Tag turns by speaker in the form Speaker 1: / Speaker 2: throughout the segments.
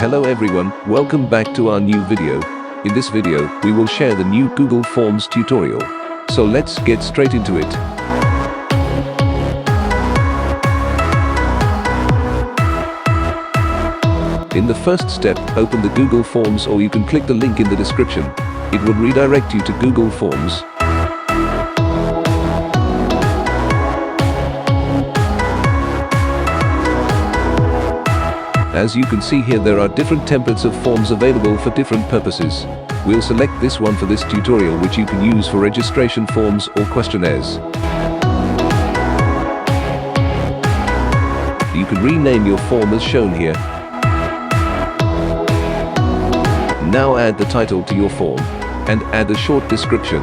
Speaker 1: Hello everyone, welcome back to our new video. In this video, we will share the new Google Forms tutorial. So let's get straight into it. In the first step, open the Google Forms, or you can click the link in the description. It would redirect you to Google Forms. As you can see here, there are different templates of forms available for different purposes. We'll select this one for this tutorial, which you can use for registration forms or questionnaires. You can rename your form as shown here. Now add the title to your form and add a short description.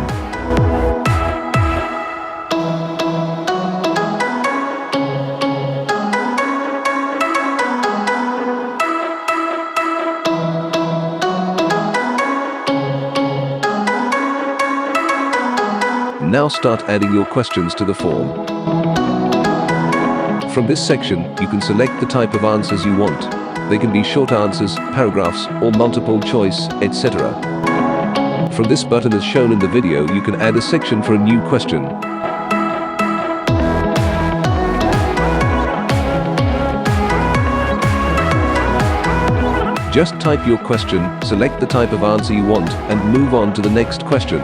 Speaker 1: Now start adding your questions to the form. From this section, you can select the type of answers you want. They can be short answers, paragraphs, or multiple choice, etc. From this button as shown in the video, you can add a section for a new question. Just type your question, select the type of answer you want, and move on to the next question.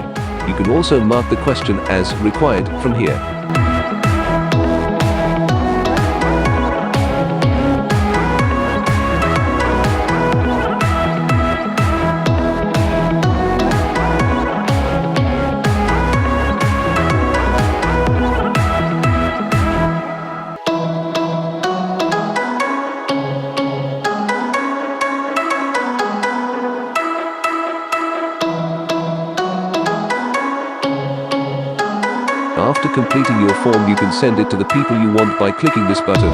Speaker 1: You can also mark the question as required from here. After completing your form, you can send it to the people you want by clicking this button.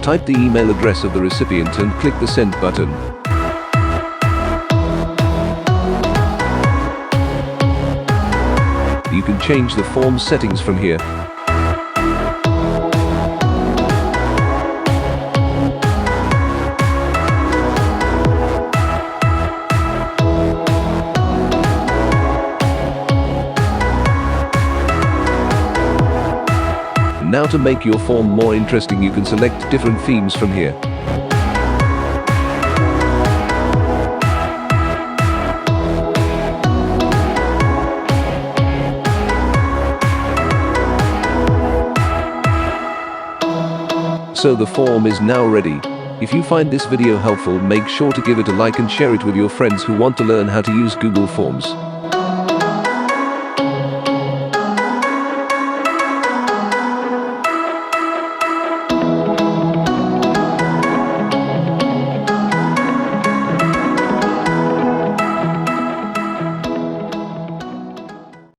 Speaker 1: Type the email address of the recipient and click the send button. You can change the form settings from here. Now to make your form more interesting, you can select different themes from here. So the form is now ready. If you find this video helpful, make sure to give it a like and share it with your friends who want to learn how to use Google Forms.